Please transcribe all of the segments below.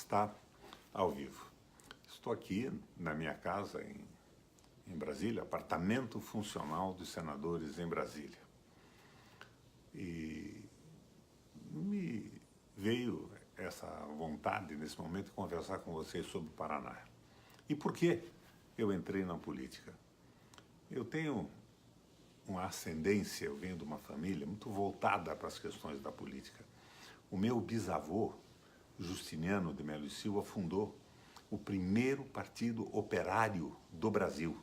está ao vivo. Estou aqui na minha casa em Brasília, apartamento funcional dos senadores em Brasília. E me veio essa vontade nesse momento de conversar com vocês sobre o Paraná. E por que eu entrei na política? Eu tenho uma ascendência, eu venho de uma família muito voltada para as questões da política. O meu bisavô, Justiniano de Melo e Silva, fundou o primeiro partido operário do Brasil,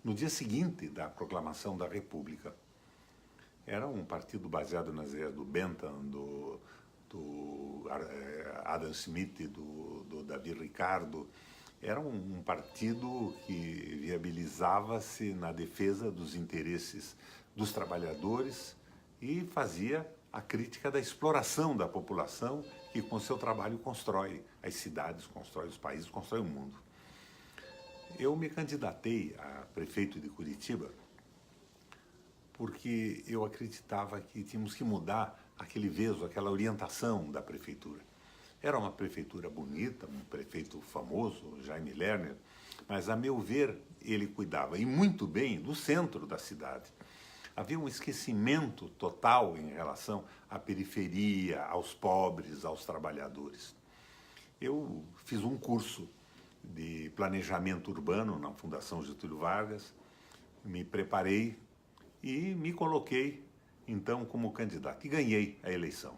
no dia seguinte da proclamação da República. Era um partido baseado nas ideias do Bentham, do Adam Smith, do Davi Ricardo. Era um partido que viabilizava-se na defesa dos interesses dos trabalhadores e fazia a crítica da exploração da população que com seu trabalho constrói as cidades, constrói os países, constrói o mundo. Eu me candidatei a prefeito de Curitiba porque eu acreditava que tínhamos que mudar aquele veso, aquela orientação da prefeitura. Era uma prefeitura bonita, um prefeito famoso, Jaime Lerner, mas, a meu ver, ele cuidava, e muito bem, do centro da cidade. Havia um esquecimento total em relação à periferia, aos pobres, aos trabalhadores. Eu fiz um curso de planejamento urbano na Fundação Getúlio Vargas, me preparei e me coloquei, então, como candidato, e ganhei a eleição.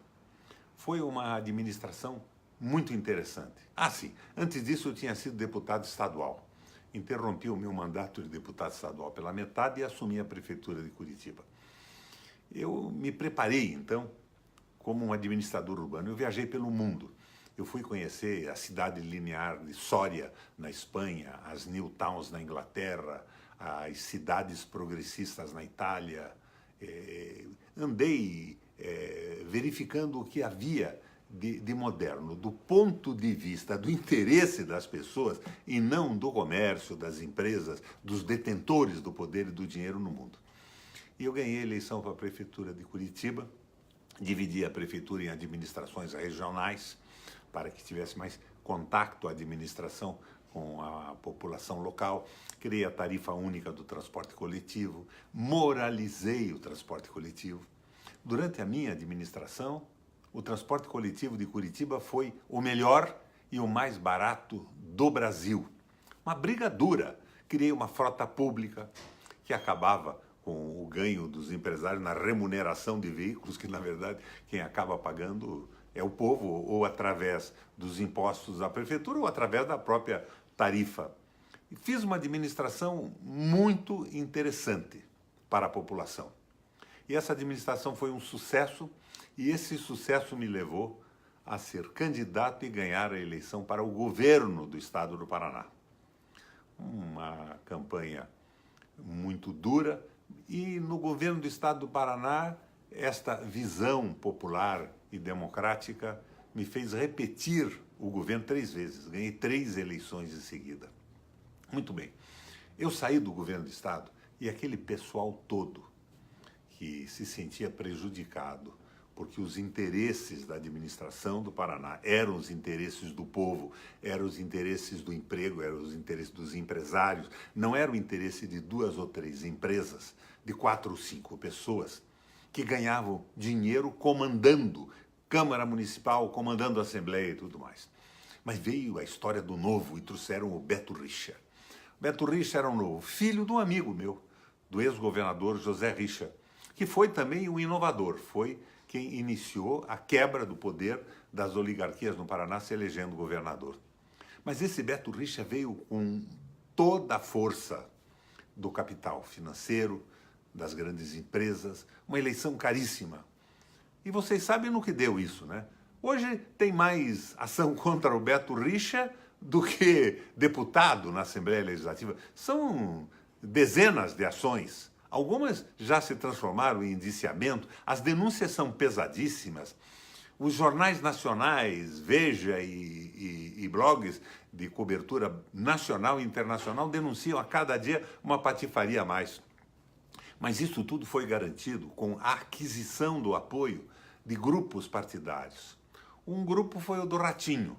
Foi uma administração muito interessante. Sim, antes disso eu tinha sido deputado estadual. Interrompi o meu mandato de deputado estadual pela metade e assumi a prefeitura de Curitiba. Eu me preparei, então, como um administrador urbano. Eu viajei pelo mundo. Eu fui conhecer a cidade linear de Soria, na Espanha, as New Towns na Inglaterra, as cidades progressistas na Itália. Andei verificando o que havia de moderno, do ponto de vista do interesse das pessoas e não do comércio, das empresas, dos detentores do poder e do dinheiro no mundo. E eu ganhei a eleição para a prefeitura de Curitiba, dividi a prefeitura em administrações regionais, para que tivesse mais contato a administração com a população local, criei a tarifa única do transporte coletivo, moralizei o transporte coletivo. Durante a minha administração, o transporte coletivo de Curitiba foi o melhor e o mais barato do Brasil. Uma briga dura. Criei uma frota pública que acabava com o ganho dos empresários na remuneração de veículos, que, na verdade, quem acaba pagando é o povo, ou através dos impostos da prefeitura, ou através da própria tarifa. E fiz uma administração muito interessante para a população. E essa administração foi um sucesso, e esse sucesso me levou a ser candidato e ganhar a eleição para o governo do estado do Paraná. Uma campanha muito dura, e no governo do estado do Paraná, esta visão popular e democrática me fez repetir o governo 3 vezes. Ganhei 3 eleições em seguida. Muito bem. Eu saí do governo do estado e aquele pessoal todo que se sentia prejudicado porque os interesses da administração do Paraná eram os interesses do povo, eram os interesses do emprego, eram os interesses dos empresários, não era o interesse de 2 ou 3 empresas, de 4 ou 5 pessoas que ganhavam dinheiro comandando Câmara Municipal, comandando a Assembleia e tudo mais. Mas veio a história do Novo e trouxeram o Beto Richa. Beto Richa era um novo, filho de um amigo meu, do ex-governador José Richa, que foi também um inovador, foi quem iniciou a quebra do poder das oligarquias no Paraná, se elegendo governador. Mas esse Beto Richa veio com toda a força do capital financeiro, das grandes empresas, uma eleição caríssima. E vocês sabem no que deu isso, né? Hoje tem mais ação contra o Beto Richa do que deputado na Assembleia Legislativa. São dezenas de ações. Algumas já se transformaram em indiciamento, as denúncias são pesadíssimas. Os jornais nacionais, Veja e blogs de cobertura nacional e internacional denunciam a cada dia uma patifaria a mais. Mas isso tudo foi garantido com a aquisição do apoio de grupos partidários. Um grupo foi o do Ratinho.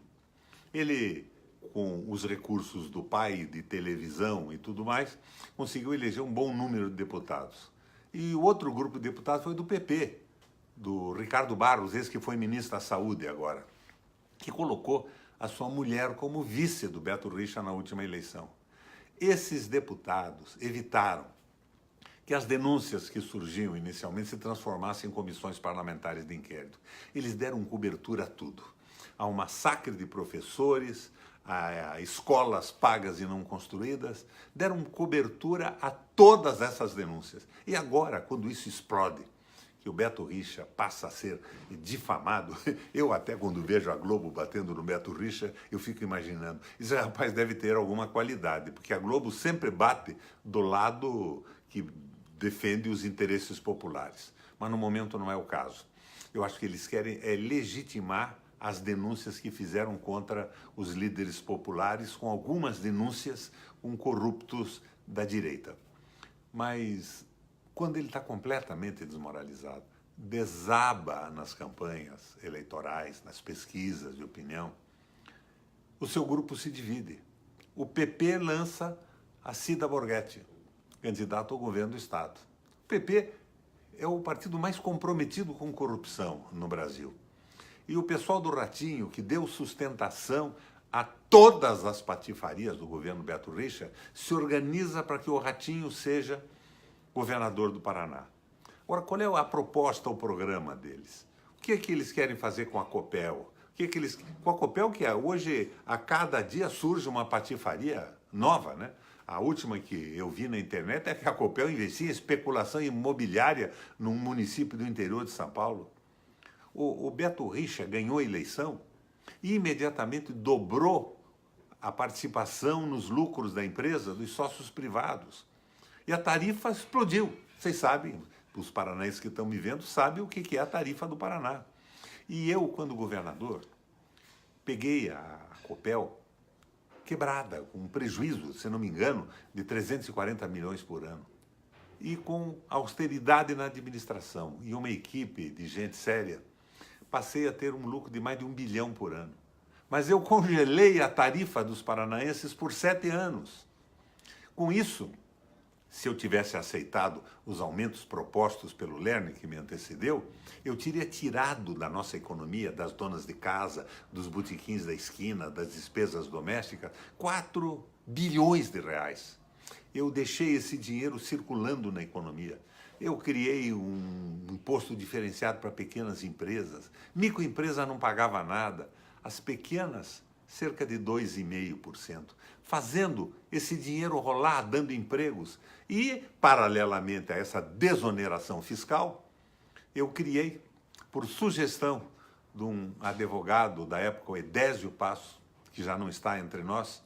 Ele, com os recursos do pai, de televisão e tudo mais, conseguiu eleger um bom número de deputados. E o outro grupo de deputados foi do PP, do Ricardo Barros, esse que foi ministro da Saúde agora, que colocou a sua mulher como vice do Beto Richa na última eleição. Esses deputados evitaram que as denúncias que surgiam inicialmente se transformassem em comissões parlamentares de inquérito. Eles deram cobertura a tudo. Ao massacre de professores, a escolas pagas e não construídas, deram cobertura a todas essas denúncias. E agora, quando isso explode, que o Beto Richa passa a ser difamado, eu até quando vejo a Globo batendo no Beto Richa, eu fico imaginando, esse rapaz deve ter alguma qualidade, porque a Globo sempre bate do lado que defende os interesses populares. Mas no momento não é o caso. Eu acho que eles querem legitimar as denúncias que fizeram contra os líderes populares, com algumas denúncias com corruptos da direita. Mas quando ele está completamente desmoralizado, desaba nas campanhas eleitorais, nas pesquisas de opinião, o seu grupo se divide. O PP lança a Cida Borghetti, candidato ao governo do Estado. O PP é o partido mais comprometido com corrupção no Brasil. E o pessoal do Ratinho, que deu sustentação a todas as patifarias do governo Beto Richa, se organiza para que o Ratinho seja governador do Paraná. Agora, qual é a proposta, o programa deles? O que é que eles querem fazer com a Copel? Com a Copel, que hoje, a cada dia, surge uma patifaria nova, né? A última que eu vi na internet é que a Copel investia em especulação imobiliária num município do interior de São Paulo. O Beto Richa ganhou a eleição e imediatamente dobrou a participação nos lucros da empresa dos sócios privados. E a tarifa explodiu. Vocês sabem, os paranaenses que estão me vendo sabem o que é a tarifa do Paraná. E eu, quando governador, peguei a Copel quebrada, com um prejuízo, se não me engano, de 340 milhões por ano. E com austeridade na administração e uma equipe de gente séria, passei a ter um lucro de mais de 1 bilhão por ano. Mas eu congelei a tarifa dos paranaenses por 7 anos. Com isso, se eu tivesse aceitado os aumentos propostos pelo Lerner, que me antecedeu, eu teria tirado da nossa economia, das donas de casa, dos botequins da esquina, das despesas domésticas, 4 bilhões de reais. Eu deixei esse dinheiro circulando na economia. Eu criei um imposto diferenciado para pequenas empresas. Microempresa não pagava nada. As pequenas, cerca de 2,5%. Fazendo esse dinheiro rolar, dando empregos. E, paralelamente a essa desoneração fiscal, eu criei, por sugestão de um advogado da época, o Edésio Passo, que já não está entre nós,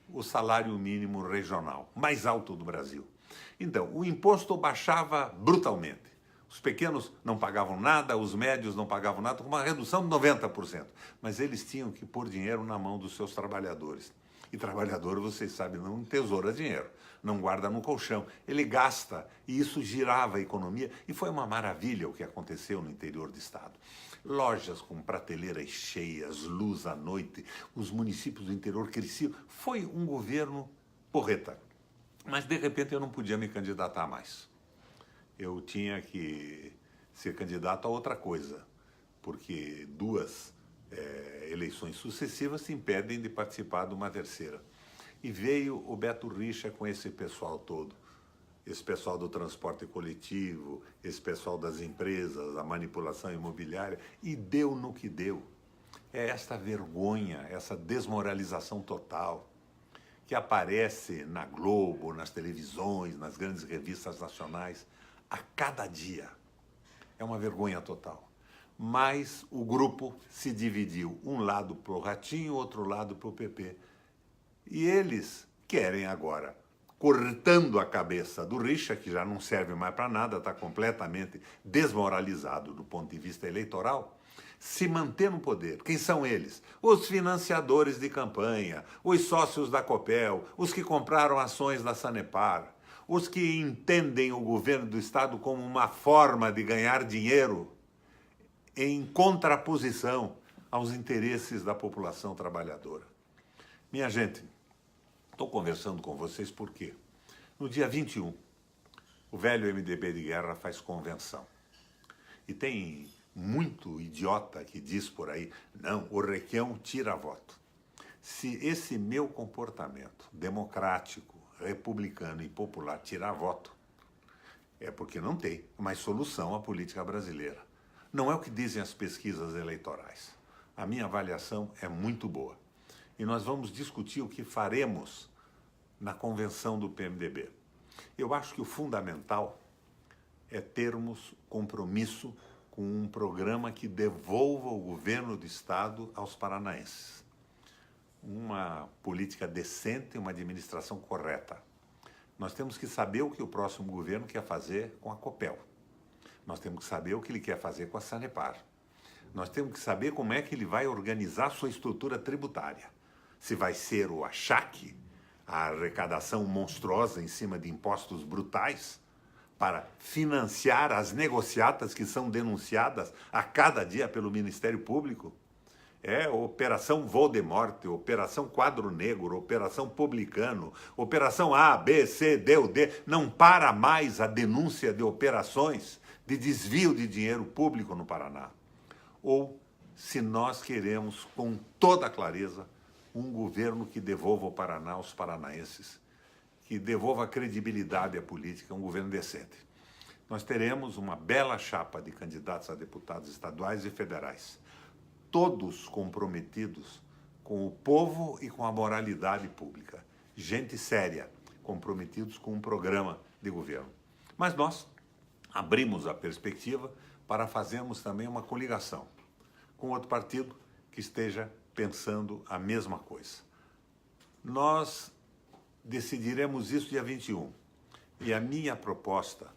o salário mínimo regional, mais alto do Brasil. Então, o imposto baixava brutalmente. Os pequenos não pagavam nada, os médios não pagavam nada, com uma redução de 90%. Mas eles tinham que pôr dinheiro na mão dos seus trabalhadores. E trabalhador, vocês sabem, não tesoura dinheiro, não guarda no colchão. Ele gasta, e isso girava a economia. E foi uma maravilha o que aconteceu no interior do estado. Lojas com prateleiras cheias, luz à noite, os municípios do interior cresciam. Foi um governo porreta. Mas, de repente, eu não podia me candidatar mais. Eu tinha que ser candidato a outra coisa, porque 2 eleições sucessivas se impedem de participar de uma terceira. E veio o Beto Richa com esse pessoal todo, esse pessoal do transporte coletivo, esse pessoal das empresas, a manipulação imobiliária, e deu no que deu. É esta vergonha, essa desmoralização total, que aparece na Globo, nas televisões, nas grandes revistas nacionais, a cada dia. É uma vergonha total. Mas o grupo se dividiu, um lado para o Ratinho, outro lado para o PP. E eles querem agora, cortando a cabeça do Richa, que já não serve mais para nada, está completamente desmoralizado do ponto de vista eleitoral, se manter no poder. Quem são eles? Os financiadores de campanha, os sócios da Copel, os que compraram ações da Sanepar, os que entendem o governo do estado como uma forma de ganhar dinheiro em contraposição aos interesses da população trabalhadora. Minha gente, estou conversando com vocês porque no dia 21, o velho MDB de guerra faz convenção. E tem muito idiota que diz por aí, não, o Requião tira voto. Se esse meu comportamento democrático, republicano e popular tirar voto, é porque não tem mais solução à política brasileira. Não é o que dizem as pesquisas eleitorais. A minha avaliação é muito boa. E nós vamos discutir o que faremos na convenção do PMDB. Eu acho que o fundamental é termos compromisso com um programa que devolva o governo do Estado aos paranaenses. Uma política decente, uma administração correta. Nós temos que saber o que o próximo governo quer fazer com a Copel. Nós temos que saber o que ele quer fazer com a Sanepar. Nós temos que saber como é que ele vai organizar sua estrutura tributária. Se vai ser o achaque, a arrecadação monstruosa em cima de impostos brutais, para financiar as negociatas que são denunciadas a cada dia pelo Ministério Público. É Operação Voldemort, Operação Quadro Negro, Operação Publicano, Operação A, B, C, D ou D. Não para mais a denúncia de operações de desvio de dinheiro público no Paraná. Ou, se nós queremos, com toda clareza, um governo que devolva o Paraná aos paranaenses, que devolva a credibilidade à política, um governo decente. Nós teremos uma bela chapa de candidatos a deputados estaduais e federais, todos comprometidos com o povo e com a moralidade pública. Gente séria, comprometidos com um programa de governo. Mas nós abrimos a perspectiva para fazermos também uma coligação com outro partido que esteja pensando a mesma coisa. Nós decidiremos isso dia 21. E a minha proposta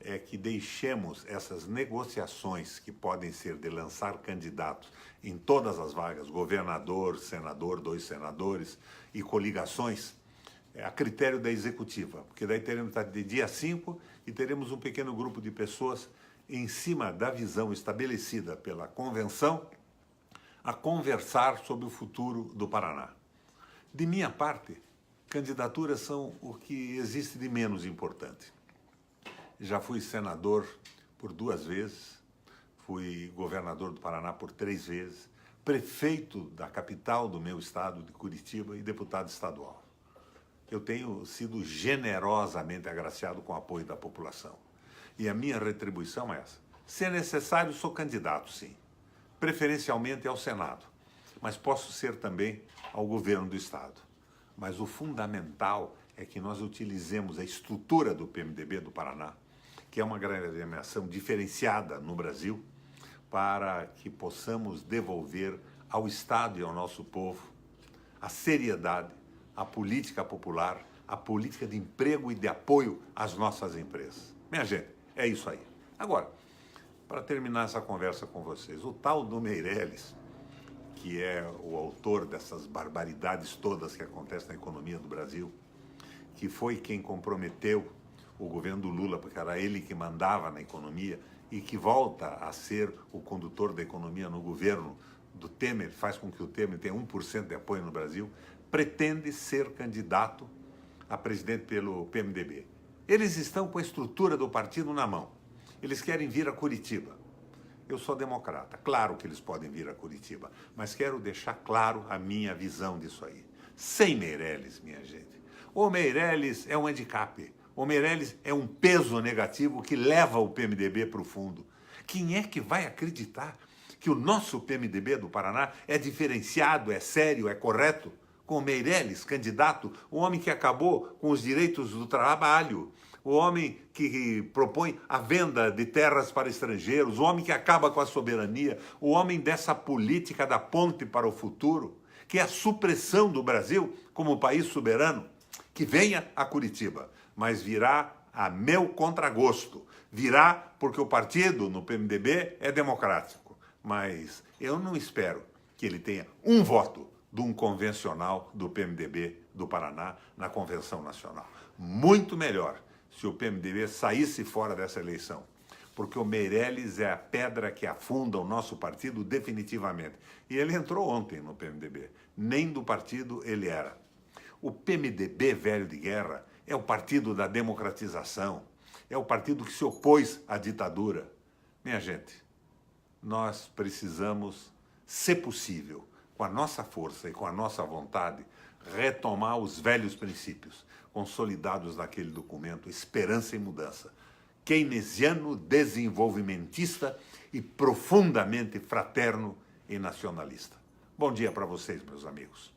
é que deixemos essas negociações que podem ser de lançar candidatos em todas as vagas, governador, senador, 2 senadores e coligações, a critério da executiva, porque daí teremos de dia 5 e teremos um pequeno grupo de pessoas em cima da visão estabelecida pela convenção a conversar sobre o futuro do Paraná. De minha parte, candidaturas são o que existe de menos importante. Já fui senador por 2 vezes, fui governador do Paraná por 3 vezes, prefeito da capital do meu estado, de Curitiba, e deputado estadual. Eu tenho sido generosamente agraciado com o apoio da população. E a minha retribuição é essa. Se é necessário, sou candidato, sim. Preferencialmente ao Senado, mas posso ser também ao governo do estado. Mas o fundamental é que nós utilizemos a estrutura do PMDB do Paraná, que é uma agremiação diferenciada no Brasil, para que possamos devolver ao Estado e ao nosso povo a seriedade, a política popular, a política de emprego e de apoio às nossas empresas. Minha gente, é isso aí. Agora, para terminar essa conversa com vocês, o tal do Meirelles, que é o autor dessas barbaridades todas que acontecem na economia do Brasil, que foi quem comprometeu o governo do Lula, porque era ele que mandava na economia, e que volta a ser o condutor da economia no governo do Temer, faz com que o Temer tenha 1% de apoio no Brasil, pretende ser candidato a presidente pelo PMDB. Eles estão com a estrutura do partido na mão. Eles querem vir a Curitiba. Eu sou democrata, claro que eles podem vir a Curitiba, mas quero deixar claro a minha visão disso aí. Sem Meirelles, minha gente. O Meirelles é um handicap. O Meirelles é um peso negativo que leva o PMDB para o fundo. Quem é que vai acreditar que o nosso PMDB do Paraná é diferenciado, é sério, é correto? Com o Meirelles, candidato, o homem que acabou com os direitos do trabalho, o homem que propõe a venda de terras para estrangeiros, o homem que acaba com a soberania, o homem dessa política da ponte para o futuro, que é a supressão do Brasil como país soberano, que venha a Curitiba, mas virá a meu contragosto, virá porque o partido no PMDB é democrático, mas eu não espero que ele tenha um voto de um convencional do PMDB do Paraná na Convenção Nacional. Muito melhor se o PMDB saísse fora dessa eleição porque o Meirelles é a pedra que afunda o nosso partido definitivamente. E ele entrou ontem no PMDB. Nem do partido ele era. O PMDB, velho de guerra, é o partido da democratização, é o partido que se opôs à ditadura. Minha gente, nós precisamos, se possível, com a nossa força e com a nossa vontade, retomar os velhos princípios consolidados naquele documento, Esperança e Mudança, keynesiano, desenvolvimentista e profundamente fraterno e nacionalista. Bom dia para vocês, meus amigos.